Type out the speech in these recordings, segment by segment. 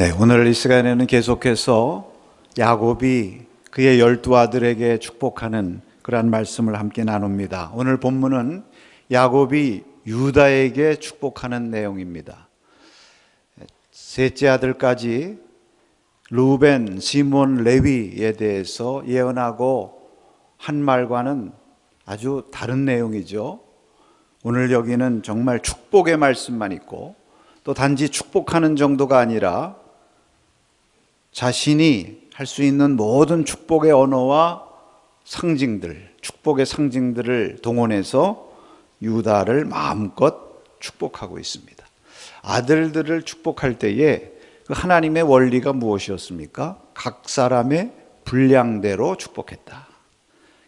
네, 오늘 이 시간에는 계속해서 야곱이 그의 12아들에게 축복하는 그러한 말씀을 함께 나눕니다. 오늘 본문은 야곱이 유다에게 축복하는 내용입니다. 셋째 아들까지 루벤, 시몬, 레위에 대해서 예언하고 한 말과는 아주 다른 내용이죠. 오늘 여기는 정말 축복의 말씀만 있고 또 단지 축복하는 정도가 아니라 자신이 할 수 있는 모든 축복의 언어와 상징들, 축복의 상징들을 동원해서 유다를 마음껏 축복하고 있습니다. 아들들을 축복할 때에 그 하나님의 원리가 무엇이었습니까? 각 사람의 분량대로 축복했다.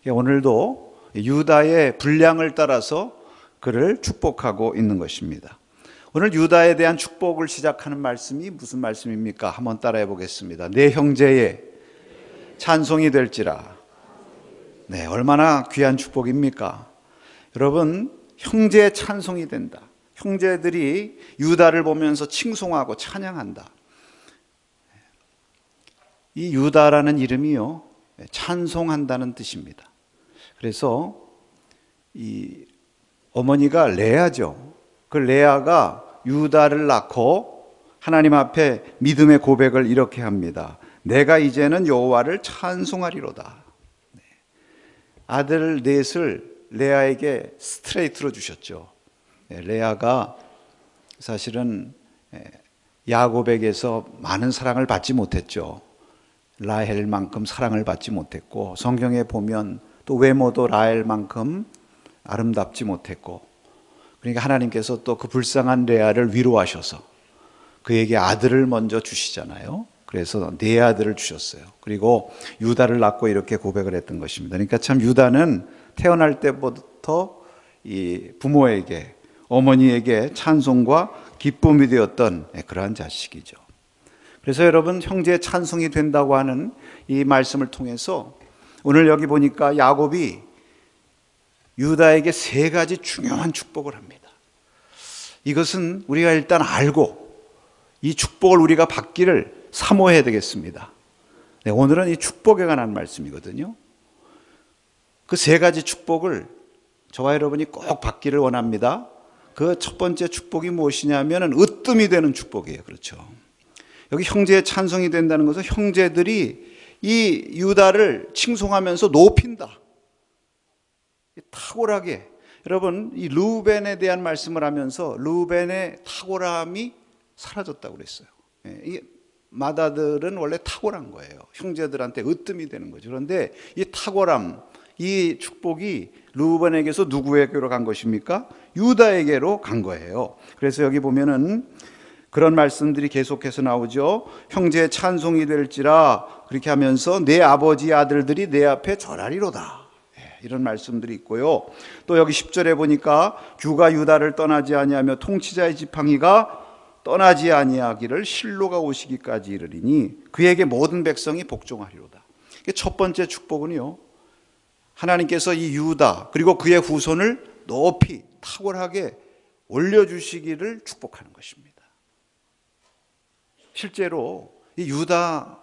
오늘도 유다의 분량을 따라서 그를 축복하고 있는 것입니다. 오늘 유다에 대한 축복을 시작하는 말씀이 무슨 말씀입니까? 한번 따라해 보겠습니다. 내 형제의 찬송이 될지라. 네, 얼마나 귀한 축복입니까? 여러분, 형제의 찬송이 된다. 형제들이 유다를 보면서 칭송하고 찬양한다. 이 유다라는 이름이요, 찬송한다는 뜻입니다. 그래서 이 어머니가 레아죠. 그 레아가 유다를 낳고 하나님 앞에 믿음의 고백을 이렇게 합니다. 내가 이제는 여호와를 찬송하리로다. 아들 넷을 레아에게 스트레이트로 주셨죠. 레아가 사실은 야곱에게서 많은 사랑을 받지 못했죠. 라헬만큼 사랑을 받지 못했고, 성경에 보면 또 외모도 라헬만큼 아름답지 못했고, 그러니까 하나님께서 또 그 불쌍한 레아를 위로하셔서 그에게 아들을 먼저 주시잖아요. 그래서 네 아들을 주셨어요. 그리고 유다를 낳고 이렇게 고백을 했던 것입니다. 그러니까 참 유다는 태어날 때부터 이 부모에게, 어머니에게 찬송과 기쁨이 되었던 그러한 자식이죠. 그래서 여러분, 형제의 찬송이 된다고 하는 이 말씀을 통해서 오늘 여기 보니까 야곱이 유다에게 세 가지 중요한 축복을 합니다. 이것은 우리가 일단 알고 이 축복을 우리가 받기를 사모해야 되겠습니다. 네, 오늘은 이 축복에 관한 말씀이거든요. 그 세 가지 축복을 저와 여러분이 꼭 받기를 원합니다. 그 첫 번째 축복이 무엇이냐면 으뜸이 되는 축복이에요. 그렇죠. 여기 형제의 찬송이 된다는 것은 형제들이 이 유다를 칭송하면서 높인다. 탁월하게. 여러분, 이 루벤에 대한 말씀을 하면서 루벤의 탁월함이 사라졌다고 그랬어요. 이 맏아들은 원래 탁월한 거예요. 형제들한테 으뜸이 되는 거죠. 그런데 이 탁월함, 이 축복이 루벤에게서 누구에게로 간 것입니까? 유다에게로 간 거예요. 그래서 여기 보면은 그런 말씀들이 계속해서 나오죠. 형제의 찬송이 될지라, 그렇게 하면서 내 아버지 아들들이 내 앞에 절하리로다. 이런 말씀들이 있고요. 또 여기 10절에 보니까 규가 유다를 떠나지 아니하며 통치자의 지팡이가 떠나지 아니하기를 실로가 오시기까지 이르리니 그에게 모든 백성이 복종하리로다. 첫 번째 축복은요, 하나님께서 이 유다 그리고 그의 후손을 높이 탁월하게 올려주시기를 축복하는 것입니다. 실제로 이 유다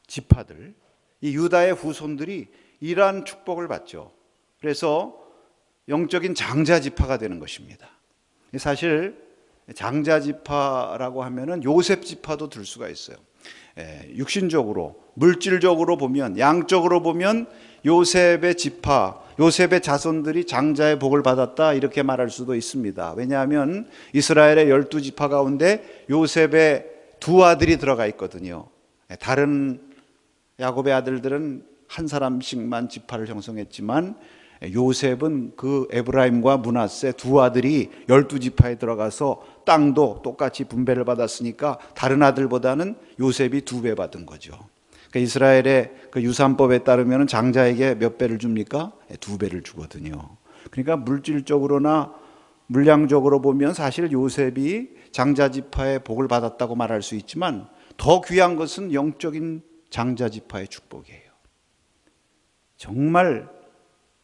지파들, 이 유다의 후손들이 이러한 축복을 받죠. 그래서 영적인 장자지파가 되는 것입니다. 사실 장자지파라고 하면은 요셉 지파도 들 수가 있어요. 육신적으로, 물질적으로 보면, 양적으로 보면 요셉의 지파, 요셉의 자손들이 장자의 복을 받았다, 이렇게 말할 수도 있습니다. 왜냐하면 이스라엘의 12지파 가운데 요셉의 두 아들이 들어가 있거든요. 다른 야곱의 아들들은 한 사람씩만 지파를 형성했지만 요셉은 그 에브라임과 므낫세 두 아들이 12지파에 들어가서 땅도 똑같이 분배를 받았으니까 다른 아들보다는 요셉이 2배 받은 거죠. 그러니까 이스라엘의 그 유산법에 따르면 장자에게 몇 배를 줍니까? 2배를 주거든요. 그러니까 물질적으로나 물량적으로 보면 사실 요셉이 장자지파의 복을 받았다고 말할 수 있지만 더 귀한 것은 영적인 장자지파의 축복이에요. 정말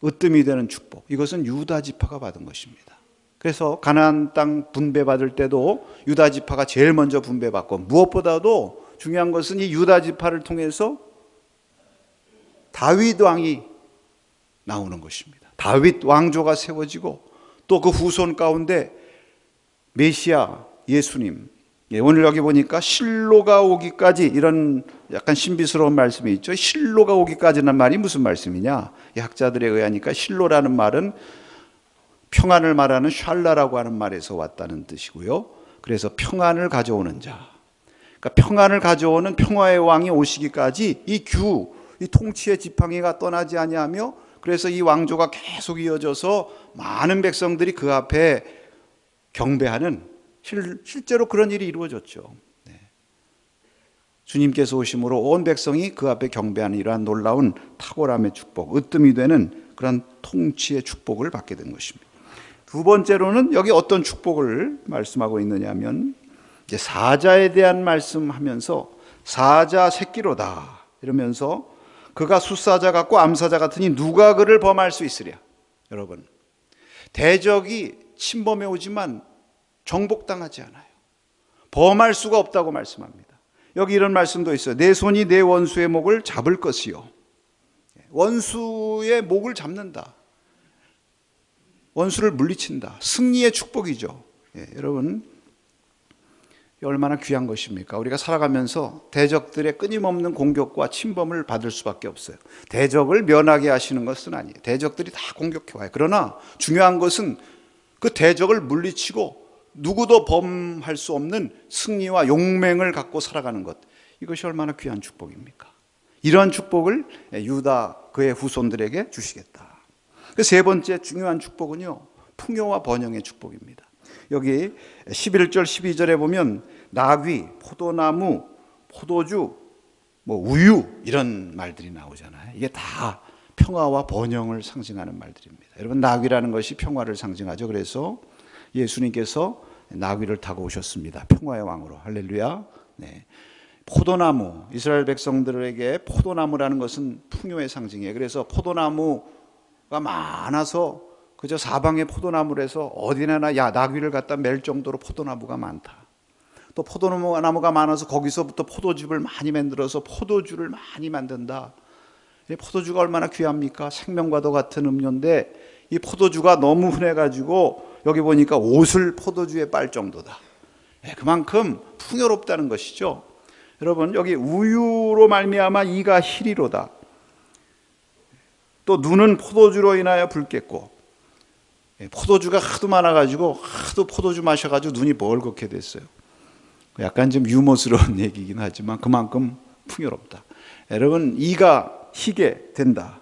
으뜸이 되는 축복, 이것은 유다 지파가 받은 것입니다. 그래서 가나안 땅 분배받을 때도 유다 지파가 제일 먼저 분배받고, 무엇보다도 중요한 것은 이 유다 지파를 통해서 다윗 왕이 나오는 것입니다. 다윗 왕조가 세워지고 또 그 후손 가운데 메시아 예수님, 오늘 여기 보니까 실로가 오기까지, 이런 약간 신비스러운 말씀이 있죠. 실로가 오기까지는 말이 무슨 말씀이냐? 이 학자들에 의하니까 실로라는 말은 평안을 말하는 샬라라고 하는 말에서 왔다는 뜻이고요. 그래서 평안을 가져오는 자, 그러니까 평안을 가져오는 평화의 왕이 오시기까지 이 통치의 지팡이가 떠나지 아니하며, 그래서 이 왕조가 계속 이어져서 많은 백성들이 그 앞에 경배하는, 실제로 그런 일이 이루어졌죠. 주님께서 오심으로 온 백성이 그 앞에 경배하는 이러한 놀라운 탁월함의 축복, 으뜸이 되는 그런 통치의 축복을 받게 된 것입니다. 두 번째로는 여기 어떤 축복을 말씀하고 있느냐 하면, 이제 사자에 대한 말씀하면서 사자 새끼로다 이러면서, 그가 숫사자 같고 암사자 같으니 누가 그를 범할 수 있으랴. 여러분, 대적이 침범해 오지만 정복당하지 않아요. 범할 수가 없다고 말씀합니다. 여기 이런 말씀도 있어요. 내 손이 내 원수의 목을 잡을 것이요. 원수의 목을 잡는다. 원수를 물리친다. 승리의 축복이죠. 여러분, 얼마나 귀한 것입니까? 우리가 살아가면서 대적들의 끊임없는 공격과 침범을 받을 수밖에 없어요. 대적을 면하게 하시는 것은 아니에요. 대적들이 다 공격해 와요. 그러나 중요한 것은 그 대적을 물리치고 누구도 범할 수 없는 승리와 용맹을 갖고 살아가는 것, 이것이 얼마나 귀한 축복입니까? 이런 축복을 유다 그의 후손들에게 주시겠다. 그 세 번째 중요한 축복은요, 풍요와 번영의 축복입니다. 여기 11절 12절에 보면 나귀, 포도나무, 포도주, 우유, 이런 말들이 나오잖아요. 이게 다 평화와 번영을 상징하는 말들입니다. 여러분, 나귀라는 것이 평화를 상징하죠. 그래서 예수님께서 나귀를 타고 오셨습니다. 평화의 왕으로. 할렐루야. 포도나무, 이스라엘 백성들에게 포도나무라는 것은 풍요의 상징이에요. 그래서 포도나무가 많아서 그저 사방에 포도나무를 해서 어디나 나귀를 갖다 맬 정도로 포도나무가 많다. 또 포도나무가 많아서 거기서부터 포도즙을 많이 만들어서 포도주를 많이 만든다. 포도주가 얼마나 귀합니까? 생명과도 같은 음료인데 이 포도주가 너무 흔해가지고 여기 보니까 옷을 포도주에 빨 정도다. 그만큼 풍요롭다는 것이죠. 여러분, 여기 우유로 말미암아 이가 희리로다. 또 눈은 포도주로 인하여 붉겠고, 포도주가 하도 많아가지고 하도 포도주 마셔가지고 눈이 벌겋게 됐어요. 약간 좀 유머스러운 얘기긴 하지만 그만큼 풍요롭다. 여러분, 이가 희게 된다.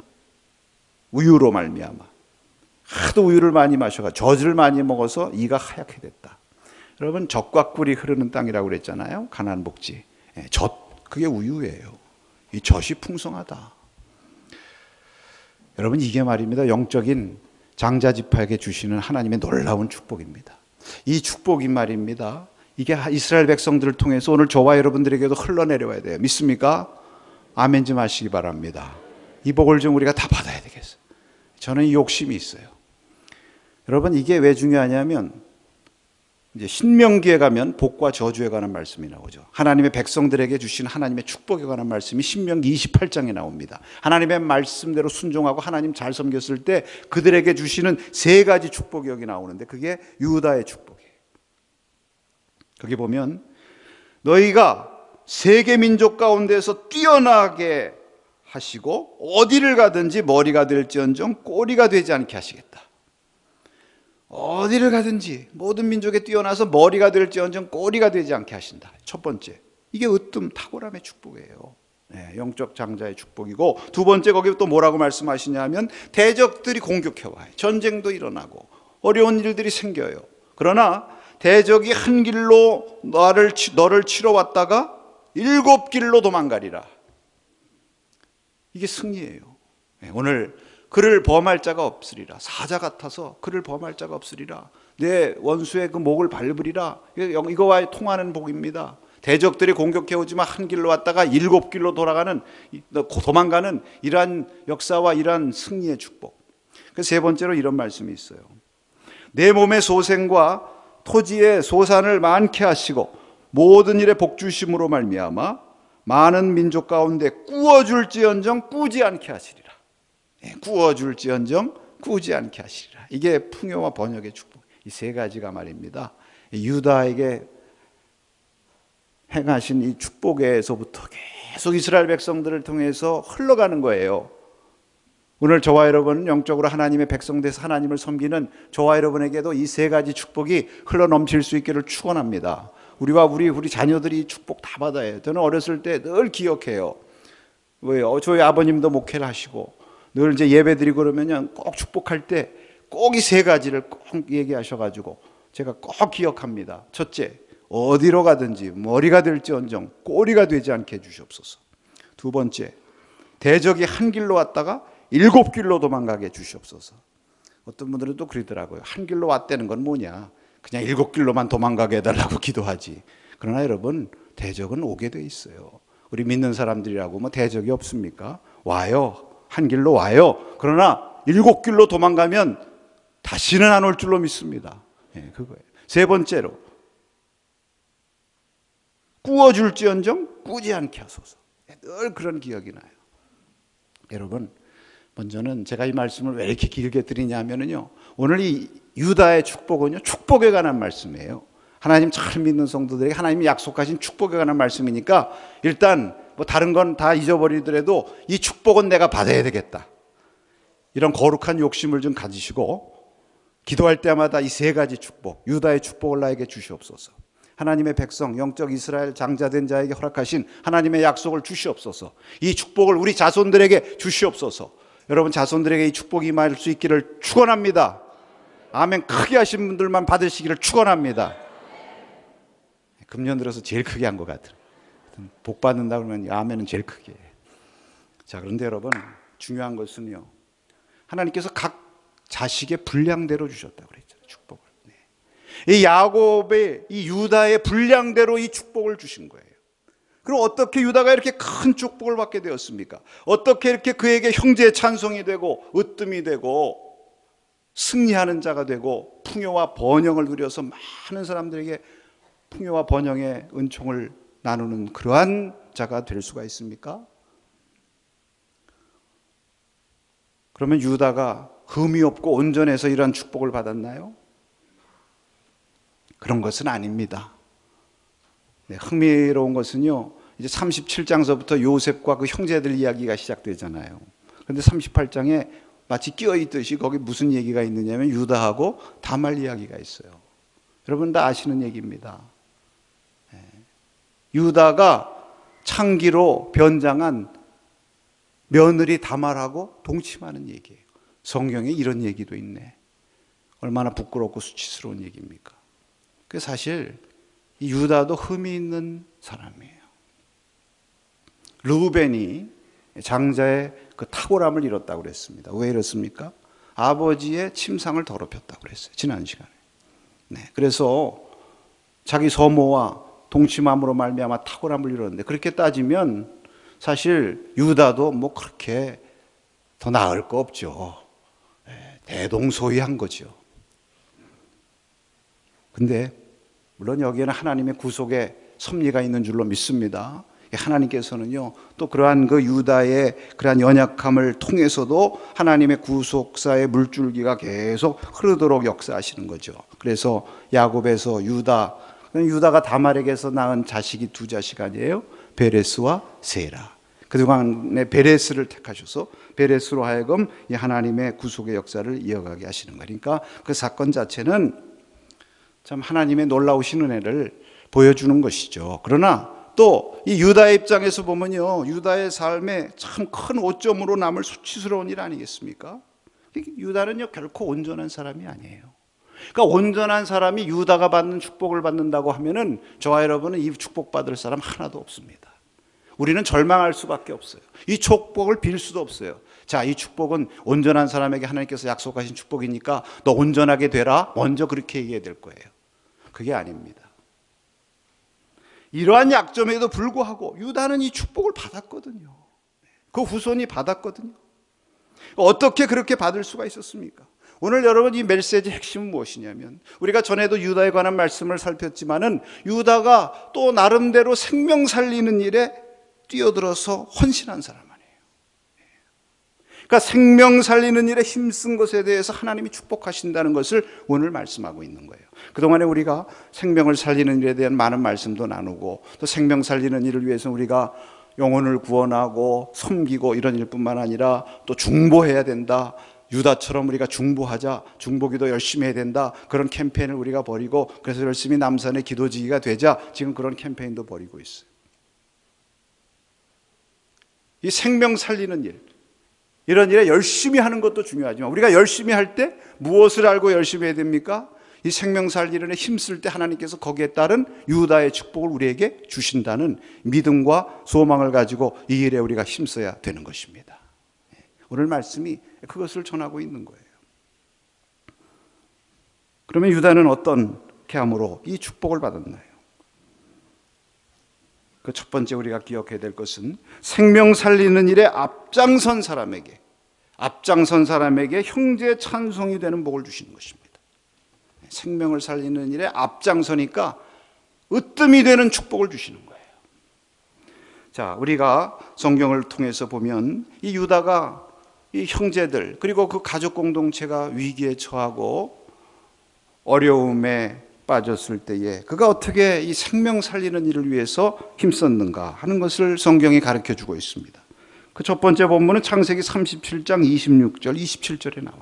우유로 말미암아. 하도 우유를 많이 마셔가 젖을 많이 먹어서 이가 하얗게 됐다. 여러분, 젖과 꿀이 흐르는 땅이라고 그랬잖아요. 가나안 복지. 젖, 그게 우유예요. 이 젖이 풍성하다. 여러분, 이게 말입니다. 영적인 장자 지파에게 주시는 하나님의 놀라운 축복입니다. 이 축복이 말입니다. 이게 이스라엘 백성들을 통해서 오늘 저와 여러분들에게도 흘러내려와야 돼요. 믿습니까? 아멘 좀 하시기 바랍니다. 이 복을 좀 우리가 다 받아야 되겠어요. 저는 이 욕심이 있어요. 여러분, 이게 왜 중요하냐면, 이제 신명기에 가면 복과 저주에 관한 말씀이 나오죠. 하나님의 백성들에게 주신 하나님의 축복에 관한 말씀이 신명기 28장에 나옵니다. 하나님의 말씀대로 순종하고 하나님 잘 섬겼을 때 그들에게 주시는 세 가지 축복이 여기 나오는데, 그게 유다의 축복이에요. 거기 보면 너희가 세계 민족 가운데서 뛰어나게 하시고 어디를 가든지 머리가 될지언정 꼬리가 되지 않게 하시겠다. 어디를 가든지 모든 민족에 뛰어나서 머리가 될지언정 꼬리가 되지 않게 하신다. 첫 번째, 이게 으뜸 탁월함의 축복이에요. 영적 장자의 축복이고, 두 번째, 거기 또 뭐라고 말씀하시냐면 대적들이 공격해와요. 전쟁도 일어나고 어려운 일들이 생겨요. 그러나 대적이 한 길로 너를 치러 왔다가 7길로 도망가리라. 이게 승리예요. 오늘 그를 범할 자가 없으리라. 사자 같아서 그를 범할 자가 없으리라. 내 원수의 그 목을 밟으리라. 이거와 통하는 복입니다. 대적들이 공격해 오지만 한 길로 왔다가 7길로 도망가는 이러한 역사와 이러한 승리의 축복. 그 세 번째로 이런 말씀이 있어요. 내 몸의 소생과 토지의 소산을 많게 하시고 모든 일에 복주심으로 말미암아 많은 민족 가운데 꾸어줄지언정 꾸지 않게 하시리라. 꾸어줄지언정 꾸지 않게 하시리라. 이게 풍요와 번영의 축복. 이 세 가지가 말입니다. 유다에게 행하신 이 축복에서부터 계속 이스라엘 백성들을 통해서 흘러가는 거예요. 오늘 저와 여러분은 영적으로 하나님의 백성 돼서 하나님을 섬기는 저와 여러분에게도 이 세 가지 축복이 흘러넘칠 수 있기를 축원합니다. 우리와 우리 자녀들이 축복 다 받아요. 저는 어렸을 때 늘 기억해요. 왜요? 저희 아버님도 목회를 하시고 늘 이제 예배 드리고 그러면 꼭 축복할 때 꼭 이 세 가지를 꼭 얘기하셔가지고 제가 꼭 기억합니다. 첫째, 어디로 가든지 머리가 될지언정 꼬리가 되지 않게 해주시옵소서. 두 번째, 대적이 한 길로 왔다가 7길로 도망가게 해주시옵소서. 어떤 분들은 또 그러더라고요. 한 길로 왔다는 건 뭐냐, 그냥 7길로만 도망가게 해달라고 기도하지. 그러나 여러분, 대적은 오게 돼 있어요. 우리 믿는 사람들이라고 뭐 대적이 없습니까? 와요. 한 길로 와요. 그러나 7길로 도망가면 다시는 안 올 줄로 믿습니다. 그거예요. 세 번째로, 꾸어줄지언정 꾸지 않게 하소서. 늘 그런 기억이 나요. 여러분, 먼저는 제가 이 말씀을 왜 이렇게 길게 드리냐면요, 오늘 이 유다의 축복은요, 축복에 관한 말씀이에요. 하나님 잘 믿는 성도들에게 하나님이 약속하신 축복에 관한 말씀이니까 일단 뭐 다른 건 다 잊어버리더라도 이 축복은 내가 받아야 되겠다, 이런 거룩한 욕심을 좀 가지시고 기도할 때마다 이 세 가지 축복, 유다의 축복을 나에게 주시옵소서. 하나님의 백성, 영적 이스라엘 장자된 자에게 허락하신 하나님의 약속을 주시옵소서. 이 축복을 우리 자손들에게 주시옵소서. 여러분 자손들에게 이 축복이 임할 수 있기를 축원합니다. 아멘 크게 하신 분들만 받으시기를 축원합니다. 금년 들어서 제일 크게 한 것 같아요. 복 받는다 그러면 아멘은 제일 크게. 자, 그런데 여러분, 중요한 것은요, 하나님께서 각 자식의 분량대로 주셨다고 그랬잖아요, 축복을. 이 야곱의, 이 유다의 분량대로 이 축복을 주신 거예요. 그럼 어떻게 유다가 이렇게 큰 축복을 받게 되었습니까? 어떻게 이렇게 그에게 형제의 찬송이 되고 으뜸이 되고 승리하는 자가 되고 풍요와 번영을 누려서 많은 사람들에게 풍요와 번영의 은총을 나누는 그러한 자가 될 수가 있습니까? 그러면 유다가 흠이 없고 온전해서 이런 축복을 받았나요? 그런 것은 아닙니다. 흥미로운 것은요, 이제 37장서부터 요셉과 그 형제들 이야기가 시작되잖아요. 그런데 38장에 마치 끼어있듯이 거기 무슨 얘기가 있느냐면 유다하고 다말 이야기가 있어요. 여러분 다 아시는 얘기입니다. 유다가 창기로 변장한 며느리 다말하고 동침하는 얘기예요. 성경에 이런 얘기도 있네. 얼마나 부끄럽고 수치스러운 얘기입니까? 그 사실 이 유다도 흠이 있는 사람이에요. 르우벤이 장자의 그 탁월함을 잃었다고 그랬습니다. 왜 이렇습니까? 아버지의 침상을 더럽혔다고 그랬어요, 지난 시간에. 그래서 자기 서모와 동침함으로 말미암아 탁월함을 잃었는데, 그렇게 따지면 사실 유다도 뭐 그렇게 더 나을 거 없죠. 대동소이한 거죠. 근데 물론 여기에는 하나님의 구속의 섭리가 있는 줄로 믿습니다. 하나님께서는요, 또 그러한 그 유다의 그러한 연약함을 통해서도 하나님의 구속사의 물줄기가 계속 흐르도록 역사하시는 거죠. 그래서 야곱에서 유다가 다말에게서 낳은 자식이 두 자식 아니에요? 베레스와 세라. 그동안에 베레스를 택하셔서 베레스로 하여금 이 하나님의 구속의 역사를 이어가게 하시는 거니까 그 사건 자체는 참 하나님의 놀라우신 은혜를 보여주는 것이죠. 그러나 또 이 유다의 입장에서 보면요, 유다의 삶에 참 큰 오점으로 남을 수치스러운 일 아니겠습니까? 유다는요 결코 온전한 사람이 아니에요. 그러니까 온전한 사람이 유다가 받는 축복을 받는다고 하면은 저와 여러분은 이 축복받을 사람 하나도 없습니다. 우리는 절망할 수밖에 없어요. 이 축복을 빌 수도 없어요. 자, 이 축복은 온전한 사람에게 하나님께서 약속하신 축복이니까 너 온전하게 되라, 먼저 그렇게 얘기해야 될 거예요. 그게 아닙니다. 이러한 약점에도 불구하고 유다는 이 축복을 받았거든요. 그 후손이 받았거든요. 어떻게 그렇게 받을 수가 있었습니까? 오늘 여러분 이 메시지의 핵심은 무엇이냐면, 우리가 전에도 유다에 관한 말씀을 살폈지만은 유다가 또 나름대로 생명 살리는 일에 뛰어들어서 헌신한 사람 아니에요. 그러니까 생명 살리는 일에 힘쓴 것에 대해서 하나님이 축복하신다는 것을 오늘 말씀하고 있는 거예요. 그동안에 우리가 생명을 살리는 일에 대한 많은 말씀도 나누고, 또 생명 살리는 일을 위해서 우리가 영혼을 구원하고 섬기고 이런 일뿐만 아니라 또 중보해야 된다. 유다처럼 우리가 중보하자, 중보기도 열심히 해야 된다, 그런 캠페인을 우리가 벌이고, 그래서 열심히 남산의 기도지기가 되자, 지금 그런 캠페인도 벌이고 있어요. 이 생명 살리는 일, 이런 일에 열심히 하는 것도 중요하지만, 우리가 열심히 할 때 무엇을 알고 열심히 해야 됩니까? 이 생명 살리는 일에 힘쓸 때 하나님께서 거기에 따른 유다의 축복을 우리에게 주신다는 믿음과 소망을 가지고 이 일에 우리가 힘써야 되는 것입니다. 오늘 말씀이 그것을 전하고 있는 거예요. 그러면 유다는 어떻게 함으로 이 축복을 받았나요? 그 첫 번째 우리가 기억해야 될 것은, 생명 살리는 일에 앞장선 사람에게 형제의 찬송이 되는 복을 주시는 것입니다. 생명을 살리는 일에 앞장서니까 으뜸이 되는 축복을 주시는 거예요. 자, 우리가 성경을 통해서 보면 이 유다가 이 형제들, 그리고 그 가족 공동체가 위기에 처하고 어려움에 빠졌을 때에 그가 어떻게 이 생명 살리는 일을 위해서 힘썼는가 하는 것을 성경이 가르쳐 주고 있습니다. 그 첫 번째 본문은 창세기 37장 26절, 27절에 나와요.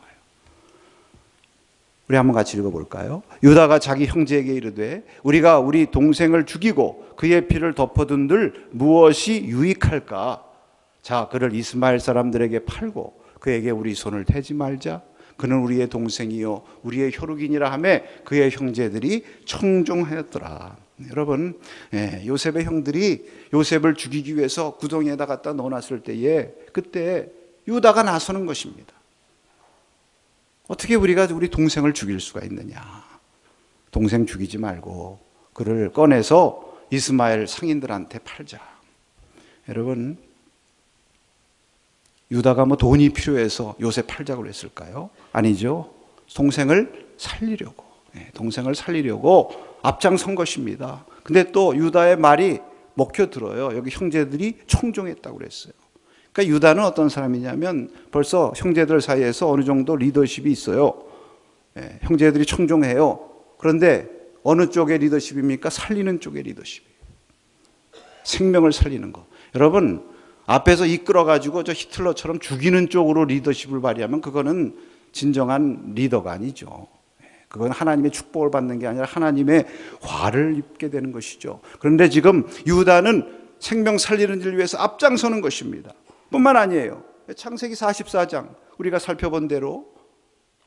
우리 한번 같이 읽어볼까요? 유다가 자기 형제에게 이르되 우리가 우리 동생을 죽이고 그의 피를 덮어둔들 무엇이 유익할까? 자, 그를 이스마엘 사람들에게 팔고 그에게 우리 손을 대지 말자. 그는 우리의 동생이요 우리의 혈육이니라 하며 그의 형제들이 청종하였더라. 여러분, 요셉의 형들이 요셉을 죽이기 위해서 구덩이에다 갖다 넣어놨을 때에 그때 유다가 나서는 것입니다. 어떻게 우리가 우리 동생을 죽일 수가 있느냐? 동생 죽이지 말고 그를 꺼내서 이스마엘 상인들한테 팔자. 여러분, 유다가 뭐 돈이 필요해서 요셉 팔자고 했을까요? 아니죠. 동생을 살리려고 앞장선 것입니다. 근데 또 유다의 말이 먹혀들어요. 여기 형제들이 청종했다고 그랬어요. 그러니까 유다는 어떤 사람이냐면 벌써 형제들 사이에서 어느 정도 리더십이 있어요. 형제들이 청종해요. 그런데 어느 쪽의 리더십입니까? 살리는 쪽의 리더십이에요. 생명을 살리는 거. 여러분, 앞에서 이끌어가지고 저 히틀러처럼 죽이는 쪽으로 리더십을 발휘하면 그거는 진정한 리더가 아니죠. 그건 하나님의 축복을 받는 게 아니라 하나님의 화를 입게 되는 것이죠. 그런데 지금 유다는 생명 살리는 일을 위해서 앞장서는 것입니다. 뿐만 아니에요. 창세기 44장 우리가 살펴본 대로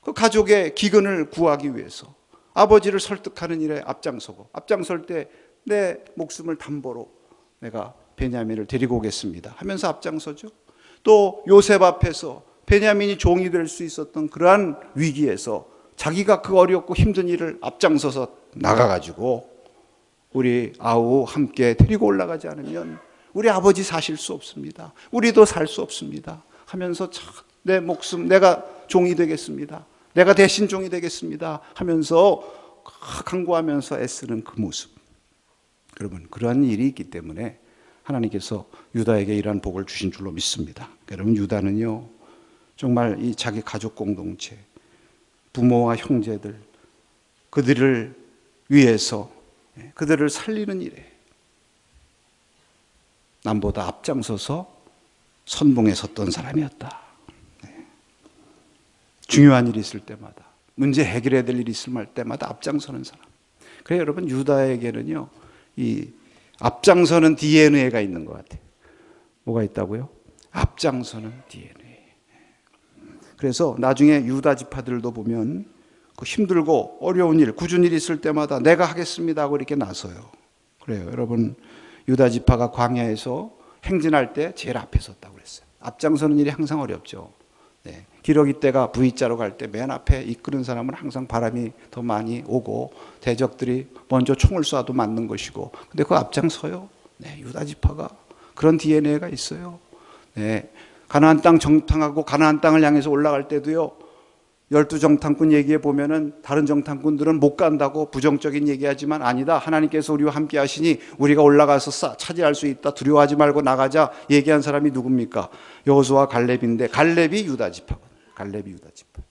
그 가족의 기근을 구하기 위해서 아버지를 설득하는 일에 앞장설 때 내 목숨을 담보로 내가 베냐민을 데리고 오겠습니다 하면서 앞장서죠. 또 요셉 앞에서 베냐민이 종이 될 수 있었던 그러한 위기에서 자기가 그 어렵고 힘든 일을 앞장서서 나가가지고 우리 아우 함께 데리고 올라가지 않으면 우리 아버지 사실 수 없습니다. 우리도 살 수 없습니다 하면서 내 목숨 내가 종이 되겠습니다. 내가 대신 종이 되겠습니다 하면서 간구하면서 애쓰는 그 모습. 여러분, 그러한 일이 있기 때문에 하나님께서 유다에게 이러한 복을 주신 줄로 믿습니다. 여러분, 유다는요 정말 이 자기 가족 공동체, 부모와 형제들, 그들을 위해서 그들을 살리는 일에 남보다 앞장서서 선봉에 섰던 사람이었다. 중요한 일이 있을 때마다, 문제 해결해야 될 일이 있을 때마다 앞장서는 사람. 그래서 여러분, 유다에게는요 이 앞장서는 DNA가 있는 것 같아요. 뭐가 있다고요? 앞장서는 DNA. 그래서 나중에 유다 지파들도 보면 그 힘들고 어려운 일, 굳은 일이 있을 때마다 내가 하겠습니다 하고 이렇게 나서요. 그래요. 여러분, 유다 지파가 광야에서 행진할 때 제일 앞에 섰다고 그랬어요. 앞장서는 일이 항상 어렵죠. 기러기 떼가 V자로 갈 때 맨 앞에 이끄는 사람은 항상 바람이 더 많이 오고 대적들이 먼저 총을 쏴도 맞는 것이고, 근데 그 앞장서요. 유다 지파가 그런 DNA가 있어요. 가나안 땅 정탐하고 가나안 땅을 향해서 올라갈 때도요, 열두 정탐꾼 얘기해 보면은 다른 정탐꾼들은 못 간다고 부정적인 얘기하지만 아니다. 하나님께서 우리와 함께 하시니 우리가 올라가서 차지할 수 있다. 두려워하지 말고 나가자. 얘기한 사람이 누굽니까? 여호수아와 갈렙인데 갈렙이 유다 지파거든요. 갈렙이 유다 지파.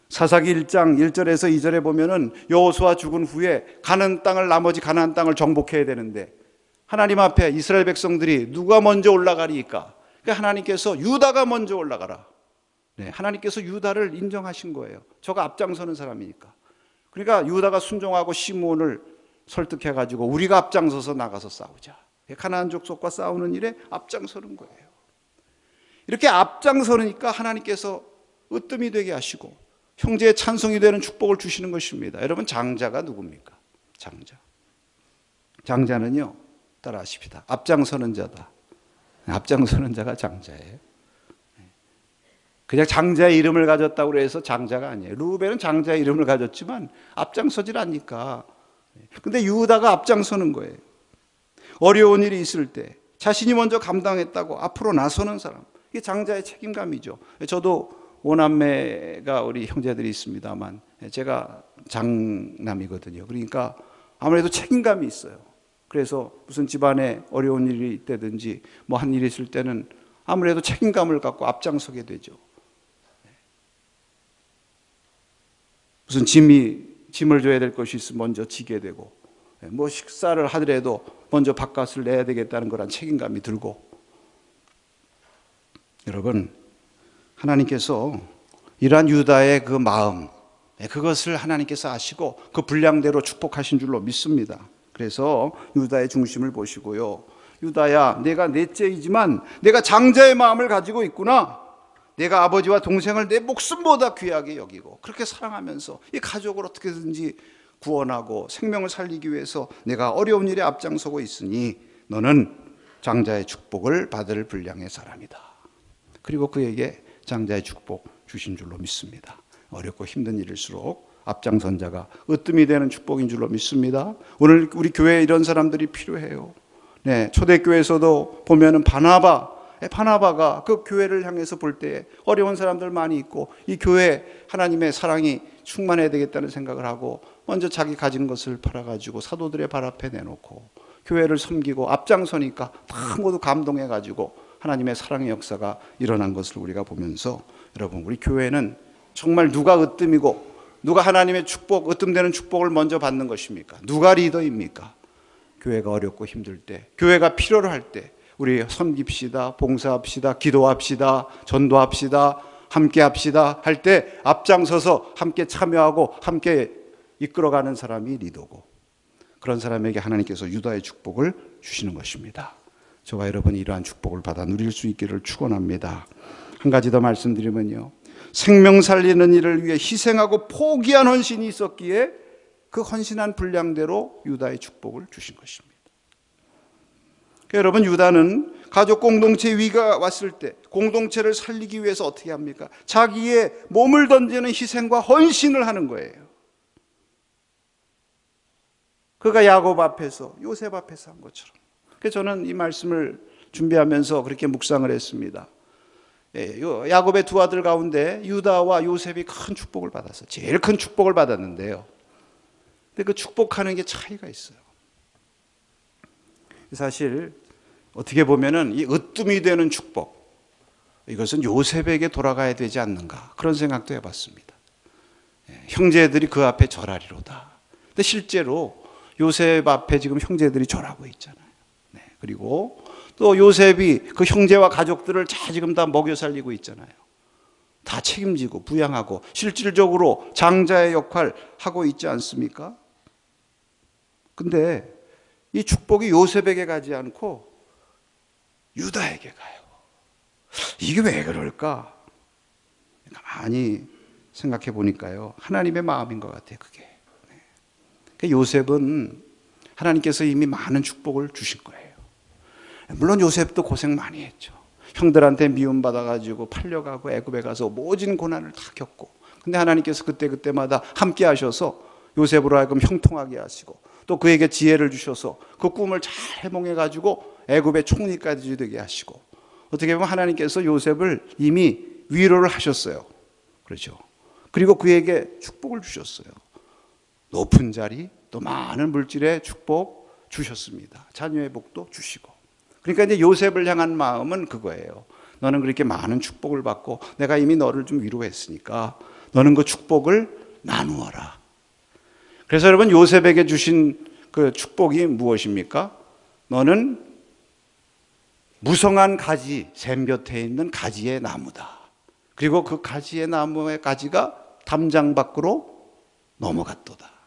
사사기 1장 1절에서 2절에 보면은 여호수아 죽은 후에 나머지 가나안 땅을 정복해야 되는데 하나님 앞에 이스라엘 백성들이 누가 먼저 올라가리까? 그러니까 하나님께서 유다가 먼저 올라가라. 네, 하나님께서 유다를 인정하신 거예요. 저가 앞장서는 사람이니까. 그러니까 유다가 순종하고 시므온을 설득해가지고 우리가 앞장서서 나가서 싸우자. 가나안 족속과 싸우는 일에 앞장서는 거예요. 이렇게 앞장서니까 하나님께서 으뜸이 되게 하시고 형제의 찬송이 되는 축복을 주시는 것입니다. 여러분, 장자가 누굽니까? 장자는요, 따라하십시다. 앞장서는 자다. 앞장서는 자가 장자예요. 그냥 장자의 이름을 가졌다고 해서 장자가 아니에요. 루벤은 장자의 이름을 가졌지만 앞장서질 않으니까. 근데 유다가 앞장서는 거예요. 어려운 일이 있을 때 자신이 먼저 감당했다고 앞으로 나서는 사람. 이게 장자의 책임감이죠. 저도 오남매가 우리 형제들이 있습니다만 제가 장남이거든요. 그러니까 아무래도 책임감이 있어요. 그래서 무슨 집안에 어려운 일이 있다든지 뭐 한 일이 있을 때는 아무래도 책임감을 갖고 앞장서게 되죠. 무슨 짐을 줘야 될 것이 있으면 먼저 지게 되고, 뭐 식사를 하더라도 먼저 밥값을 내야 되겠다는 그런 책임감이 들고. 여러분, 하나님께서 이러한 유다의 그 마음, 그것을 하나님께서 아시고 그 분량대로 축복하신 줄로 믿습니다. 그래서 유다의 중심을 보시고요. 유다야, 내가 넷째이지만 내가 장자의 마음을 가지고 있구나. 내가 아버지와 동생을 내 목숨보다 귀하게 여기고 그렇게 사랑하면서 이 가족을 어떻게든지 구원하고 생명을 살리기 위해서 내가 어려운 일에 앞장서고 있으니 너는 장자의 축복을 받을 분량의 사람이다. 그리고 그에게 장자의 축복 주신 줄로 믿습니다. 어렵고 힘든 일일수록 앞장선 자가 으뜸이 되는 축복인 줄로 믿습니다. 오늘 우리 교회에 이런 사람들이 필요해요. 네, 초대교회에서도 보면은 바나바가 그 교회를 향해서 볼 때 어려운 사람들 많이 있고 이 교회 하나님의 사랑이 충만해야 되겠다는 생각을 하고 먼저 자기 가진 것을 팔아가지고 사도들의 발 앞에 내놓고 교회를 섬기고 앞장서니까 다 모두 감동해가지고 하나님의 사랑의 역사가 일어난 것을 우리가 보면서 여러분, 우리 교회는 정말 누가 으뜸이고 누가 하나님의 축복, 으뜸되는 축복을 먼저 받는 것입니까? 누가 리더입니까? 교회가 어렵고 힘들 때, 교회가 필요로 할 때 우리 섬깁시다, 봉사합시다, 기도합시다, 전도합시다, 함께 합시다 할 때 앞장서서 함께 참여하고 함께 이끌어가는 사람이 리더고, 그런 사람에게 하나님께서 유다의 축복을 주시는 것입니다. 저와 여러분이 이러한 축복을 받아 누릴 수 있기를 축원합니다. 한 가지 더 말씀드리면요, 생명 살리는 일을 위해 희생하고 포기한 헌신이 있었기에 그 헌신한 분량대로 유다의 축복을 주신 것입니다. 여러분, 유다는 가족 공동체 위기가 왔을 때 공동체를 살리기 위해서 어떻게 합니까? 자기의 몸을 던지는 희생과 헌신을 하는 거예요. 그가 야곱 앞에서, 요셉 앞에서 한 것처럼. 그래서 저는 이 말씀을 준비하면서 그렇게 묵상을 했습니다. 야곱의 두 아들 가운데 유다와 요셉이 큰 축복을 받았어요. 제일 큰 축복을 받았는데요. 근데 그 축복하는 게 차이가 있어요. 사실 어떻게 보면은 이 으뜸이 되는 축복, 이것은 요셉에게 돌아가야 되지 않는가, 그런 생각도 해봤습니다. 형제들이 그 앞에 절하리로다. 근데 실제로 요셉 앞에 지금 형제들이 절하고 있잖아요. 그리고 또 요셉이 그 형제와 가족들을 지금 다 먹여 살리고 있잖아요. 다 책임지고 부양하고 실질적으로 장자의 역할 하고 있지 않습니까? 근데 이 축복이 요셉에게 가지 않고 유다에게 가요. 이게 왜 그럴까? 가만히 생각해 보니까요, 하나님의 마음인 것 같아요, 그게. 요셉은 하나님께서 이미 많은 축복을 주신 거예요. 물론 요셉도 고생 많이 했죠. 형들한테 미움받아가지고 팔려가고 애굽에 가서 모진 고난을 다 겪고, 근데 하나님께서 그때마다 함께 하셔서 요셉으로 하여금 형통하게 하시고 또 그에게 지혜를 주셔서 그 꿈을 잘 해몽해가지고 애굽의 총리까지 되게 하시고 어떻게 보면 하나님께서 요셉을 이미 위로를 하셨어요. 그렇죠. 그리고 그에게 축복을 주셨어요. 높은 자리, 또 많은 물질의 축복 주셨습니다. 자녀의 복도 주시고. 그러니까 이제 요셉을 향한 마음은 그거예요. 너는 그렇게 많은 축복을 받고 내가 이미 너를 좀 위로했으니까 너는 그 축복을 나누어라. 그래서 여러분, 요셉에게 주신 그 축복이 무엇입니까? 너는 무성한 가지, 샘볕에 있는 가지의 나무다. 그리고 그 가지의 나무의 가지가 담장 밖으로 넘어갔도다.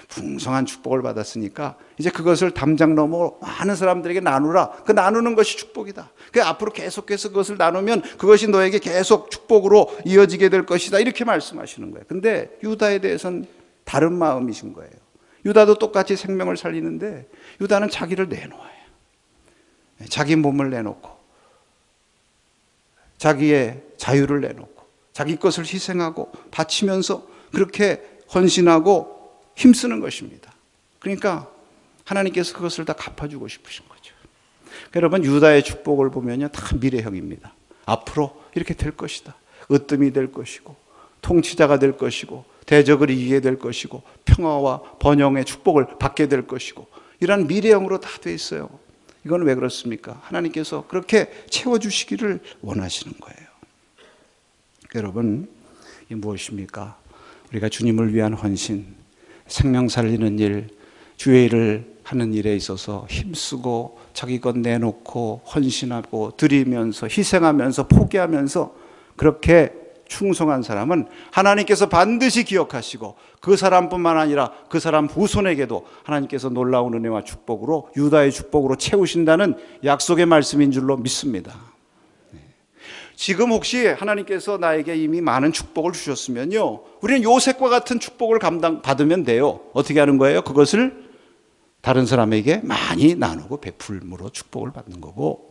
풍성한 축복을 받았으니까 이제 그것을 담장 너머 많은 사람들에게 나누라. 그 나누는 것이 축복이다. 그 앞으로 계속해서 그것을 나누면 그것이 너에게 계속 축복으로 이어지게 될 것이다. 이렇게 말씀하시는 거예요. 근데 유다에 대해서는 다른 마음이신 거예요. 유다도 똑같이 생명을 살리는데 유다는 자기를 내놓아요. 자기 몸을 내놓고 자기의 자유를 내놓고 자기 것을 희생하고 바치면서 그렇게 헌신하고 힘쓰는 것입니다. 그러니까 하나님께서 그것을 다 갚아주고 싶으신 거죠. 여러분, 유다의 축복을 보면요, 다 미래형입니다. 앞으로 이렇게 될 것이다. 으뜸이 될 것이고 통치자가 될 것이고 대적을 이기게 될 것이고 평화와 번영의 축복을 받게 될 것이고 이런 미래형으로 다 돼 있어요. 이건 왜 그렇습니까? 하나님께서 그렇게 채워주시기를 원하시는 거예요. 여러분, 이 무엇입니까? 우리가 주님을 위한 헌신, 생명 살리는 일, 주의 일을 하는 일에 있어서 힘쓰고 자기 것 내놓고 헌신하고 드리면서 희생하면서 포기하면서 그렇게 충성한 사람은 하나님께서 반드시 기억하시고 그 사람뿐만 아니라 그 사람 후손에게도 하나님께서 놀라운 은혜와 축복으로 유다의 축복으로 채우신다는 약속의 말씀인 줄로 믿습니다. 지금 혹시 하나님께서 나에게 이미 많은 축복을 주셨으면요, 우리는 요셉과 같은 축복을 받으면 돼요. 어떻게 하는 거예요? 그것을 다른 사람에게 많이 나누고 베풀므로 축복을 받는 거고,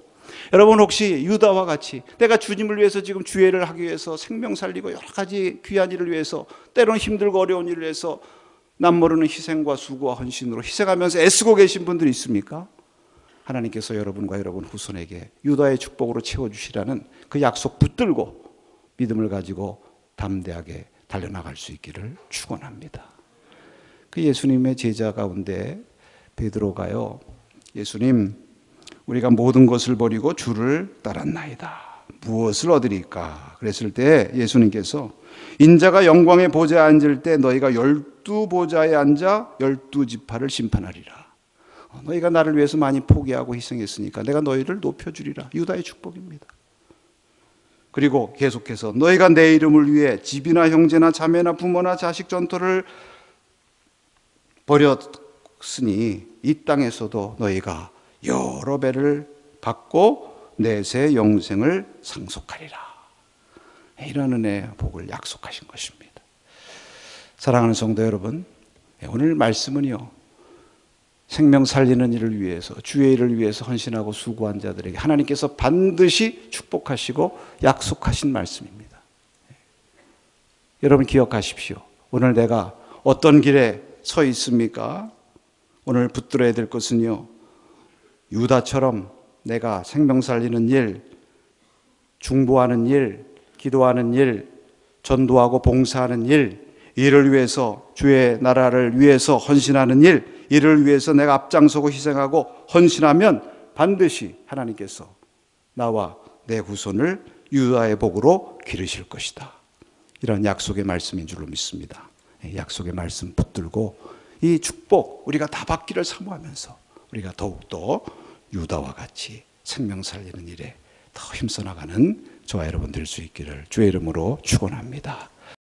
여러분 혹시 유다와 같이 내가 주님을 위해서 지금 주애를 하기 위해서 생명 살리고 여러 가지 귀한 일을 위해서 때로는 힘들고 어려운 일을 위해서 남모르는 희생과 수고와 헌신으로 희생하면서 애쓰고 계신 분들이 있습니까? 하나님께서 여러분과 여러분 후손에게 유다의 축복으로 채워주시라는 그 약속 붙들고 믿음을 가지고 담대하게 달려나갈 수 있기를 축원합니다. 그 예수님의 제자 가운데 베드로가요, 예수님, 우리가 모든 것을 버리고 주를 따랐나이다. 무엇을 얻으리까? 그랬을 때 예수님께서 인자가 영광의 보좌에 앉을 때 너희가 12보좌에 앉아 12지파를 심판하리라. 너희가 나를 위해서 많이 포기하고 희생했으니까 내가 너희를 높여주리라. 유다의 축복입니다. 그리고 계속해서 너희가 내 이름을 위해 집이나 형제나 자매나 부모나 자식 전토를 벌였으니 이 땅에서도 너희가 여러 배를 받고 내세 영생을 상속하리라. 이런 은혜의 복을 약속하신 것입니다. 사랑하는 성도 여러분, 오늘 말씀은요, 생명 살리는 일을 위해서 주의 일을 위해서 헌신하고 수고한 자들에게 하나님께서 반드시 축복하시고 약속하신 말씀입니다. 여러분 기억하십시오. 오늘 내가 어떤 길에 서 있습니까? 오늘 붙들어야 될 것은요, 유다처럼 내가 생명 살리는 일, 중보하는 일, 기도하는 일, 전도하고 봉사하는 일, 이를 위해서 주의 나라를 위해서 헌신하는 일, 이를 위해서 내가 앞장서고 희생하고 헌신하면 반드시 하나님께서 나와 내 후손을 유다의 복으로 기르실 것이다. 이런 약속의 말씀인 줄로 믿습니다. 약속의 말씀 붙들고 이 축복 우리가 다 받기를 사모하면서 우리가 더욱더 유다와 같이 생명 살리는 일에 더 힘써 나가는 저와 여러분 될 수 있기를 주의 이름으로 축원합니다.